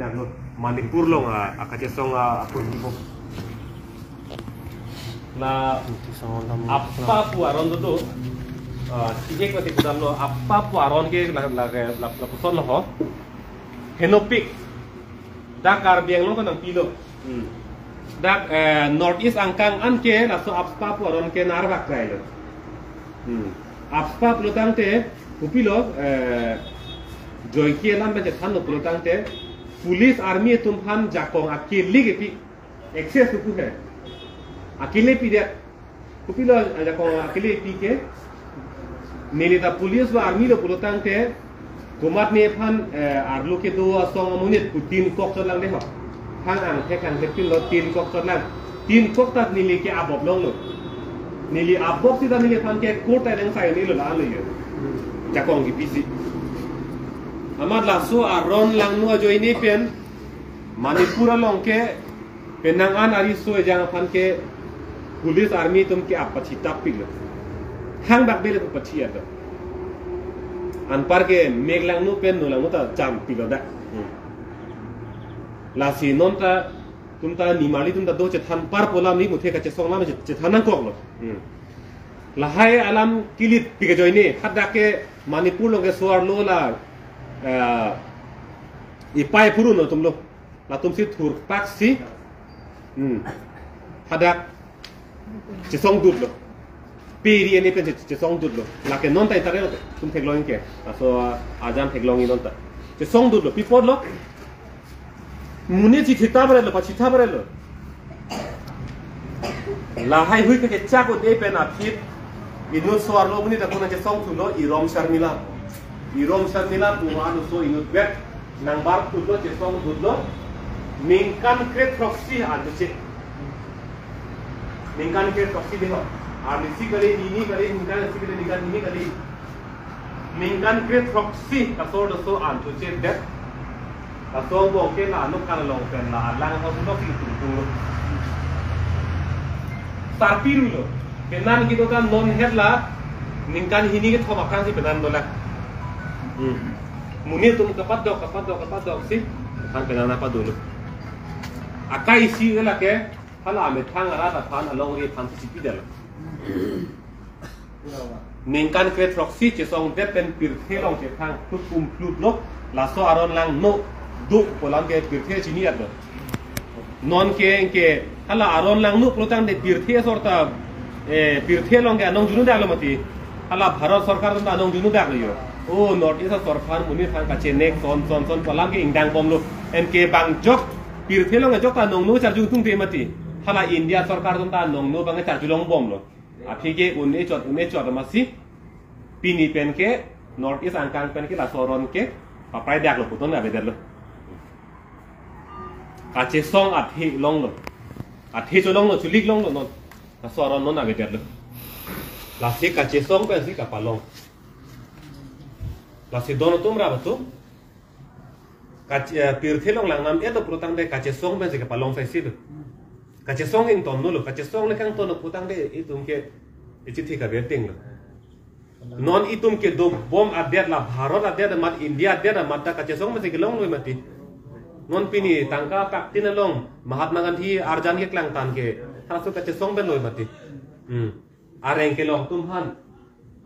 na no Manipur long akache song apun ibo la apa puaron tu tiga kali kita lo apa puaron ke la puson lo henopik dak karbiang lo kan pilo dak north east angkang an ke la so apa puaron ke narwak kai lo apa pelutang te upilo joy ke lam baca than lo pelutang te police army तुम हम जाको अकेले के P access हुकू है अकेले पी दे कुपिलो जाको अकेले पी के नेली ता पुलिस व आर्मी लो पुलोतांग ते कुमार ने फन आरलू के दो असोंग मुनित तीन कोक चलांग दे हो हां आंग थे कांग के पिलो तीन कोक चलांग तीन कोक तक नेली के आबब लोंग लो नेली आबब सिदा नेली फन के कोट ताइंग साइ नेली ला ले जाको की PC amat lasu aron lang nu ajo ini pen Manipura long ke penangan ari so jangan pan ke pulis army tum ke apa cita pil hang bak bele pachi ada anpar ke meglang nu pen nu lang nu ta jam pil da lasi non ta tum ta nimali tum ta do che than par polam ni muthe ka che song lam che thanan kok lo lahai alam kilit pike joini hadda ke Manipur long ke suar lo la ipai puru no tum lo la tum si thur pak si hadak ci song dut lo piri ni pen ci song dut lo la ke non ta tare lo tum thek long ke so ajam thek long non ta ci song dut lo pipod lo muni ci thita bare lo pa chita bare lo la hai hui ke cha ko de pen a phit inu swar lo muni ta ko na ci song thu lo i rom sharmila Irom Sharmila Pumanu so inut bet nang bar tudlo cesong tudlo mingkan kret proxy adu ce mingkan kret proxy deho adu si kali ini kali mingkan si kali mingkan ini kali mingkan kret proxy kasor do so adu ce bet kasong bo ke la anu kan long pen la lang ho so ki tu tarpiru lo kenan gitu kan non head la mingkan hini ke thoma kan si penan do la muni tum kapat dok sih kan penana apa dulu akai isi la ke hala me thang ara ta than along ri than si pidal mingkan kret proxy che song de pen pir the long che thang plut lok la so aron lang no du polang ke pir the chini at non ke hala aron lang no plotang de pir the sorta pir the long ke anong junu da lo mati hala bharat sarkar ta anong junu da lo oh north east sarkar muni thang ka che nek son polang ke ingdang bom lo en ke bang jok pir the long jok ta nong no char jung tung te mati hala india sarkar ta nong no bang char julong bom lo api ke une chot ma si pini pen ke north east angkang pen ke la soron ke papai dak lo puton na bedel lo kache song athi long lo athi cholong lo chulik long lo non la soron non na bedel lo la si kache song pen si ka palong la si dono tumra batu kache pir thelong lang nam eto protang de kache song pen si ka palong sai si lo kache song in ton no lo kache song le kang ton no putang de itum ke ichi ka beteng lo non itum ke do bom adet la bharat adet mat india adet mat ta kache song mase ke long lo mati non pini tangka pak tinalong mahatma gandhi arjan ke klang tan ke thasu kache song ben lo mati areng ke long tum han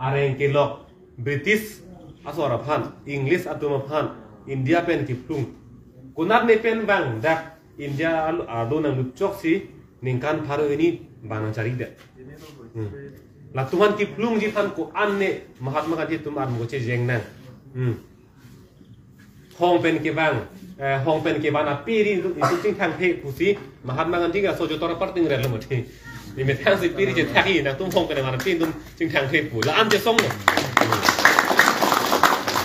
areng ke lok british asora phan english atum phan india pen ki plung kunat ne pen bang dak india ado nang luchok si ningkan pharo ini banang cari de la tuhan ki plung ji phan ko anne mahatma gandhi tum ar mo che jeng nang hong pen ke bang hong pen ke bana piri itu ting thang phe pusi mahatma gandhi ga sojo tora par ting re lo mati ni me thang si piri je thaki na tum hong pen ngana pin tum ting thang phe pu la am je song lo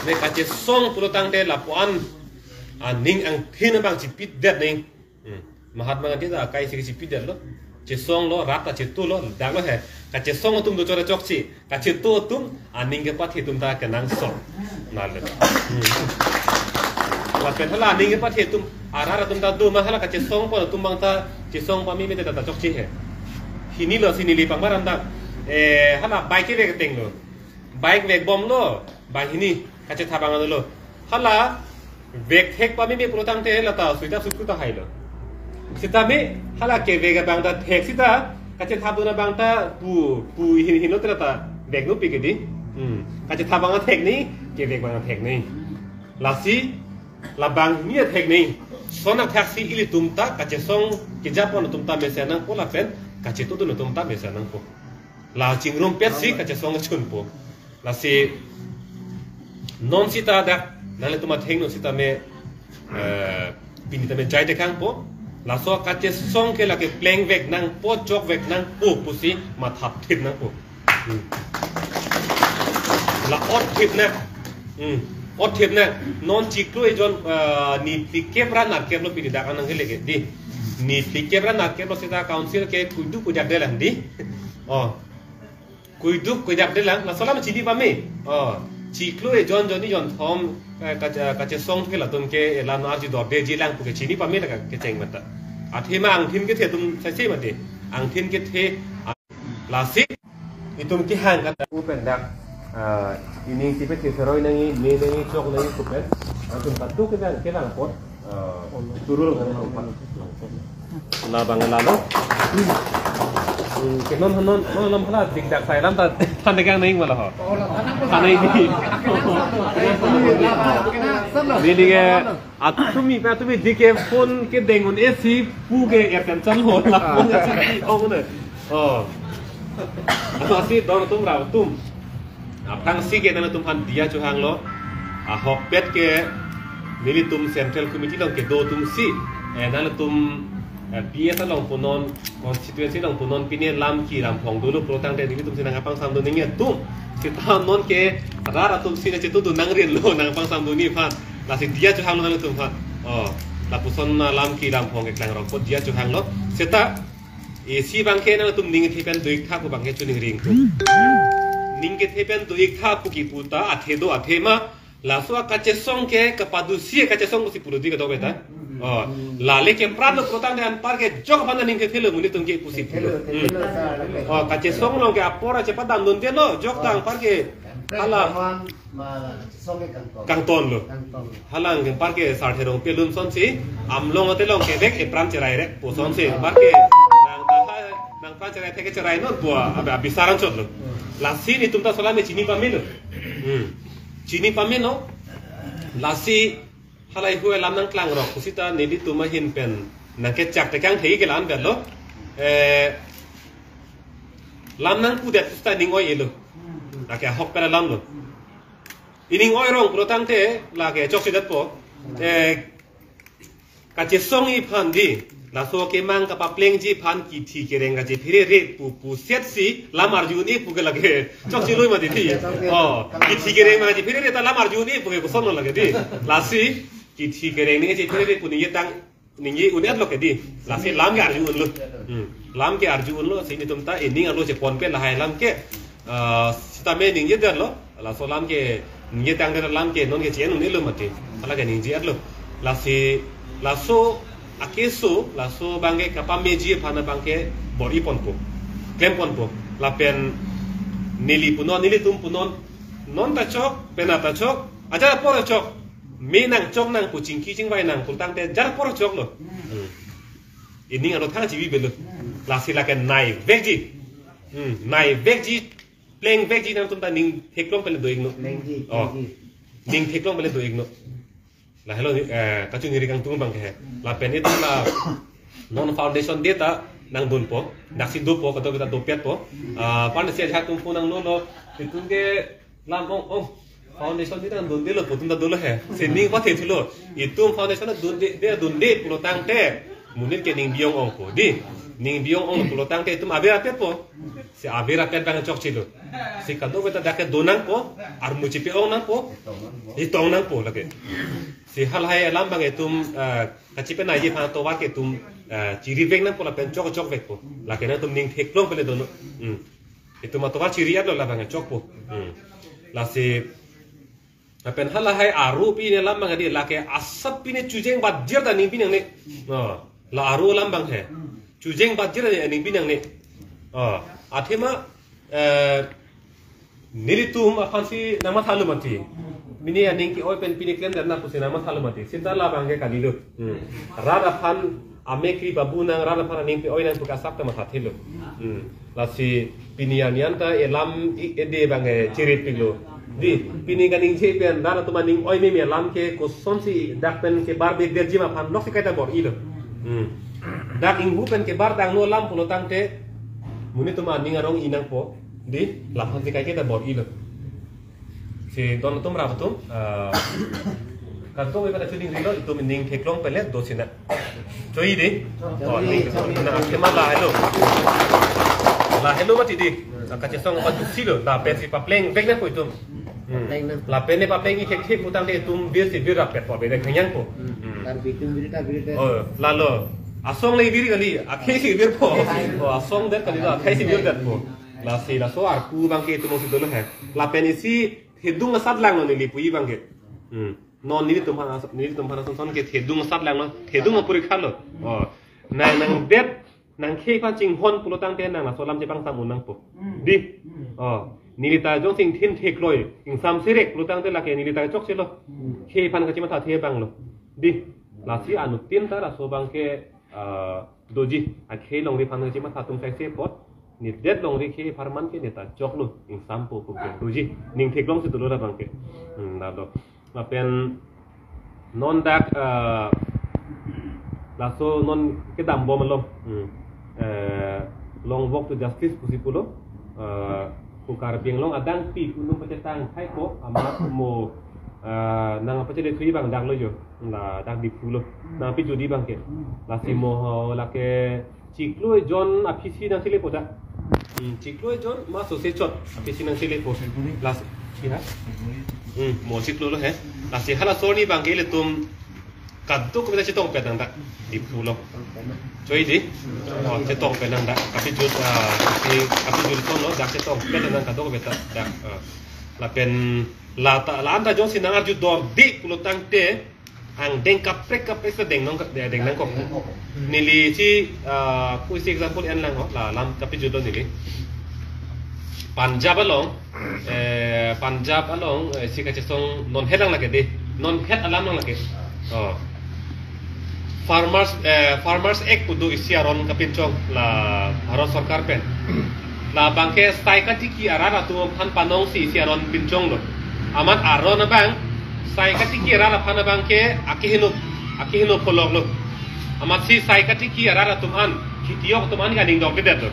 ne ka je song pu tang de la puan ning ang thin bang chi pit det ning mahatma gandhi da kai si pit det lo che song lo rata che tu lo da lo he ka che song tum do chora chok chi ka che tu tum aning ke pathi tum ta ke nang so na le wa pen hala ning ke pathi tum ara tum ta du ma hala ka che song po tum bang ta che song pa mi me ta chok chi he hini lo sini li pang maram da hala bike ke ve teng lo bike ve bom lo ba hini ka che thabang lo hala vek thek pa mi protang te la ta suita suku ta hailo sita me hala ke vega bang ta thek sita kache thabuna bang ta pu hin ta ta vek nu pi ke di kache thabang thek ni ke vek bang thek ni la si la bang ni thek ni sona taxi ili tumta kache song ke japon tumta me se nang pola pen kache tu nu tumta me se nang po la chingrum pet si kache song chun po la si non sita da nale tuma theng no sita me pini ta me jai de kang po la so kache song ke la ke pleng vek nang po chok vek nang po pusi ma thap thit nang po la ot thit na ot thit na non chiklu jon ni pikebra na keblo pini da kanang ke lege di ni pikebra na keblo sita council ke kudu kujak de lang di kudu kujak de lang la solam chidi pa me chiklu jon ni jon thom kache song ke la tum ke la na ji do de ji lang pu ke chini pa me la ke cheng mata athima ang thin ke the tum sai sai mate ang thin ke the la si itum ki hang ka u pen dak ini si pe seroi nangi ne nangi chok nangi ku pen atum patu ke lang pot turul kan pan la bang la lo ke non hala dik dak sai lam ta than de kang ning ma la ho than ai ni ke atumi pa tumi dike phone ke dengun esi pu ke airtel chan ho la phone ke si ong ne asi don tum rau tum apang si ke na tum han dia chu hang lo hok pet ke nili tum central committee long ke do tum si na tum PS long punon constituency long punon pine lam ki ram phong dulu protang de nili tum sinang apang sam do ninge tum kita non ke rara tum si ce tu nang rien lo nang apang sam do ni phan la si dia chu hang lo na tum phan la puson lam ki ram phong ke klang ro ko dia chu hang lo seta si bangke na tum ning thipen duik tha ku bangke chu ning ring tum ning ke thipen duik tha ku ki puta athe do athema la so kache song ke kapadu si kache song si purudi ka do beta la le ke pran lo protang dan par ke jok banda ning ke thelo muni tum ke pusi kache song lo ke apora che padam don te lo jok tang par ke hala kang ton lo halang ke par ke sa the rong pe lum son si am long te long ke dek e pram cherai re po son si par ke nang pran cherai the ke cherai no bua abi sarang chot lo la si ni tum ta sola me chini pa me lo chini pa me no la si halai huai lam nang klang rok kusita nedi tuma hin pen na ke chak te kang thei ke lam ber lo lam nang ku det sta ning oi elo la ke hok pera lam lo ining oi rong protang te la ke chok sidat po ka che song i phan di la so ke mang ka pa pleng ji phan ki thi ke reng ga je phire re pu set si lam arjun i pu ke lage chok si loi ma di thi ki thi ke reng ma ji phire re ta lam arjun i pu ke ko son lage di la si ki thi ke reng ni je phire re pu ni tang ni ye uniat lo ke di la si lam ke arjun lo lam ke arjun lo si ni tum ta ening lo je pon pe la hai lam ke sta me ning ye dar lo la so lam ke ni tang der lam ke non ke chen ni lo ma ti ala ke ning ji at lo la si la so akeso la so bangke kapa meji phana bangke bori ponpo klem ponpo la pen nili punon nili tum punon non ta chok penata chok aja por chok me nang chok nang pu chingki chingwai nang pultang te jar por chok lo ini alo thang chi wi belo la si la ken nai vegji nai vegji pleng vegji nang tum ta ning theklong pele do igno ning theklong pele do igno la hello ka chu ngiri kang tung bang ke la pen itu la non foundation data nang dun po dak si do po ka to kita do pet po pan se ja tung po nang no lo itu ke lam ong foundation data nang dun de lo po tum da do lo he se ning pa the thilo itu foundation dun de pulo tang te munin ke ning biong ong po di ning biong ong pulo tang te tum avera pet po se avera pet bang chok chilo se ka do beta dak donang po ar mu chi pe ong nang po itong nang po lage si hal hai alam bang etum kachi pe na ye pha to wa ke tum chiri vek na pola pen chok chok vek po la ke na tum ning thek long pele dono itu ma to wa chiri at lo la bang chok po la si pen hal hai aru pi ne lam bang di la ke asap pi ne chujeng bat jer da ning pi nang ne la aru lam bang he chujeng bat jer da ning pi nang ne athema nili tum afansi nama thalu manti Mini aning ki oi pen pini ken dan na pusina ma thalu mati sinta la bangke kalilu rada phan amekri babu nang rada phan aning pi oi nang puka sak ta ma thathilu la si pini anian ta elam ede bange cirit pilu di pini kaning che pen rada tuma ning oi me lam ke ko son si dak pen ke bar be derji ma phan lok si kaita bor ilu dak ing bu pen ke bar dang no lam pulo tang te muni tuma ning arong inang po di lam phan si kai kaita bor ilu si don tum ra tum kan to pada chuning rilo itu mending keklong pele dosina choi di to ni na kema la hello mati di ka chesong pa silo da pe si pa pleng vek na ko itum la pe ne pa pleng ki kek putang de tum bir si bir ra pe po be de khanyang ko tar bitum birita birita la lo asong le bir gali akhe si bir po asong de kali la akhe si bir dat po la si la so ar ku bang ke tu mo si dolo hai la pe ni si hedung asat lang no ni pui bang ke non ni tum phana son ke hedung asat lang no hedung puri khalo nang bet nang ke pa ching hon pulo tang te nang la solam je bang sam unang po di nilita jong sing thin thek loi ing sam sirek pulo tang te la ke nilita chok selo ke phan ka chima tha the bang lo di la si anu tin ta la so bang ke doji a ke long ri phan ka chima tha tum sai se pot ni det long ri ke farman ke neta chok lu ing sam po po doji ning thek long si tu lo ra bang ke na do la pen non dak la so non ke dam bom lo long walk to justice pusipulo kukar piang long adang pi kunung pacetang hai ko amat mo nang apa cede thui bang dak lo yo la dak di pulo na pi jodi bang ke la si mo la ke ciklo jon apisi nang sile poda ciklo jon ma so se chot apisi nang sile po la kira mo ciklo lo he la si hala soni bang ke le tum kaddo ko beta cetong pedang dak di pulo choi di cetong pedang dak tapi jut ton lo dak cetong pedang kaddo ko beta dak la pen la anda jong sinang arju dor di pulo tang te ang deng kaprek sa deng nong deng nang ko nili si ku si example en lang ho la lam tapi jut nili Punjab along si ka cetong non hedang lage di non het alam lang lage farmers ek kudu isiaron kapincong la haro sarkar pen la bangke stai katiki arara tu han panong si isiaron pincong lo amat aron bang stai katiki arara pan bangke akihino polong lo amat si stai katiki arara tuman kitiok tuman ganing dok dedet lo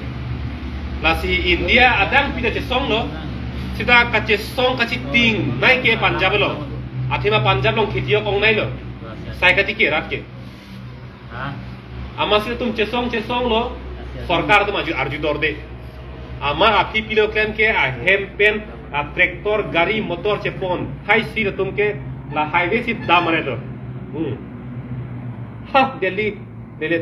la si India adang pida cesong lo sida kacesong kaciting nai ke Punjab lo athima Punjab long kitiok ong nai lo stai katiki arat ke ama sih tum cesong lo sarkar tu maju arju dorde ama api pilo kan ke a hempen a traktor gari motor cepon hai sih tum ke la highway si damare do ha Delhi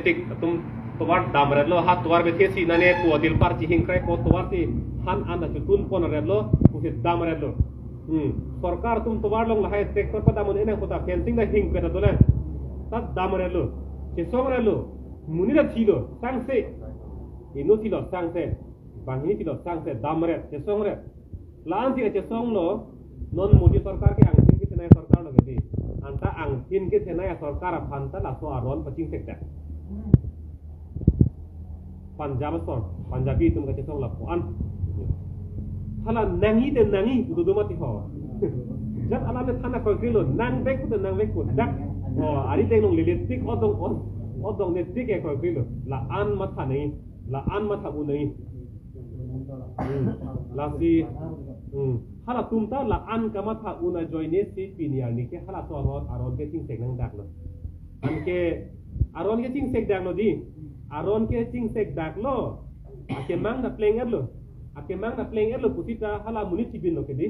tik tum tuar damare lo ha tuar be si nane ko dil par chi hing krai ko tuar si han anda chutun pon re lo ku si damare lo sarkar tum tuar long la hai traktor pada mon ena ko ta fencing da hing ke do le tat damare lo cesong lo munira thilo sangse ino thilo sangse bangini thilo sangse damre cesong re lan thi cesong lo non modi sarkar ke angtin ke senai sarkar lo gedi anta angtin ke senai sarkar phanta la so aron paching sekta Punjabi tum ka cesong la puan hala nangi de nangi du mati ho jat alame thana ko grilo nang bek ku dak ari teng nong liletik odong ne tik e ko grilo la an matha u nei la si hala tumta la an ka matha u na joine si piniar ni ke hala to aron ke ting sek nang dak lo an ke aron ke ting sek dak lo di aron ke ting sek dak lo ake mang na pleng erlo pusita hala munit tibin lo ke di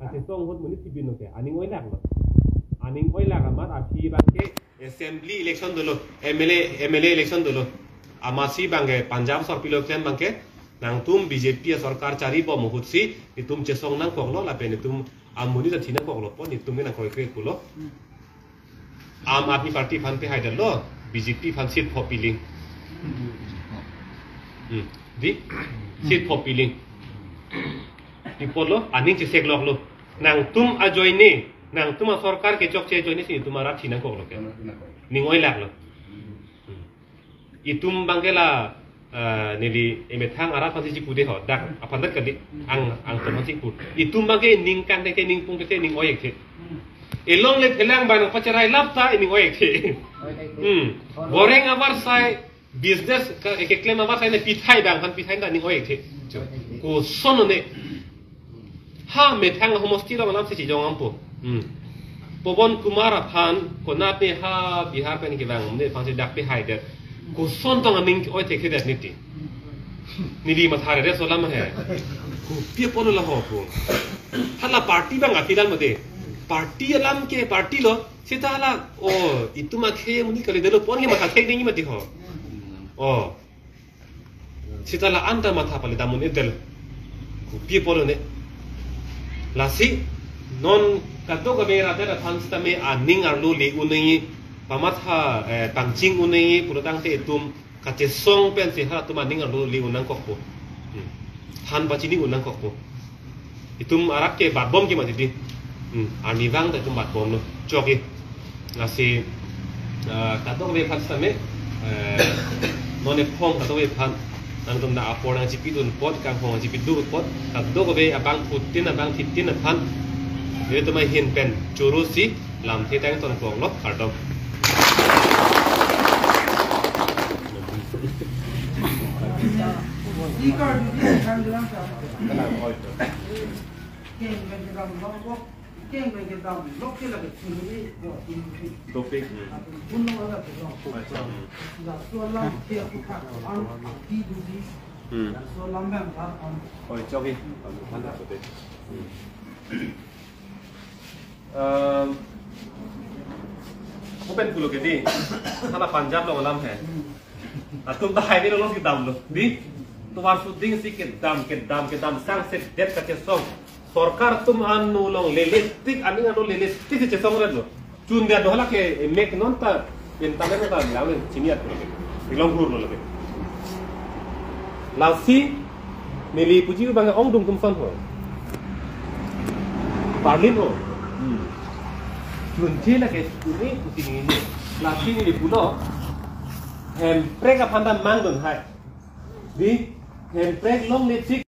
ate song hot munit tibin lo ke aning oi lak lo aning oi lak amat api bangke assembly election dolo MLA election dolo amasi bangke Punjab sor pilo ken bangke nang tum BJP sarkar cari po mohutsi itum cesong nang koklo la pen itum amuni ta thina koklo po itum nang koi kre kulo am admi party fan pe haidal lo BJP fan sit for piling di sit for piling di polo aning cesek lok lo nang tum ajoy ni nang tum sarkar ke chok che joy ni si tumara thina ko loke ning oi lak lo itum bangkela nili emethang ara pasi ci pude ho dak apandat kali ang to pasi put itum bangke ning kan te ning pung te ning oi ke elong le phelang bang pacharai lapta ning oi ke goreng abar sai business ke claim abar sai ne pithai bang han pithai da ning oi ke ko sono ne ha methang homosti ro nam si jong ampu Pobon Kumara Pan ko nat ne ha bihar pen ke bang ne pang se dak pe hai de ko son tong ning oi te ke det niti nili mathare re solam hai ko pie polo la ho ko hala party bang atilan mode party alam ke party lo sita hala o ituma khe muni kale delo pon ke matha khe ningi mati ho o sita la anta matha pale damun edel ko pie polo ne lasi non kato ka bera da thansta me aning arlu le unai pamatha tangching unai purutang te tum kache song pen se ha tuma ning arlu le unang kokpo han bachini unang kokpo itum arak ke batbom ke mati di ani wang ta tum batbom no choki nasi kato ka be thansta me none phong kato be phan nang tum na apor ang jipidun pot kang phong jipidu pot kato ka be abang putin abang thitin phan Dia tu mai hin pen curu si lam thi tang ton kong lok kardom. Topik. Oh, jogi. Open pulo ke di kana Punjab lo alam hai atum ta hai ni lo ki dam lo di to war shooting si ke dam sang se det ka che song sarkar tum an no long lelistik ani no lelistik che song re lo chun dia do hala ke make non ta en ta me ta la le chiniat lo ke long hur lo ke la si meli puji bang ong dum tum son ho parlin ho Kunci lah ke ini pusing ini, laki ini pulau, handbrake apa anda manggung hai, di handbrake long lipstick.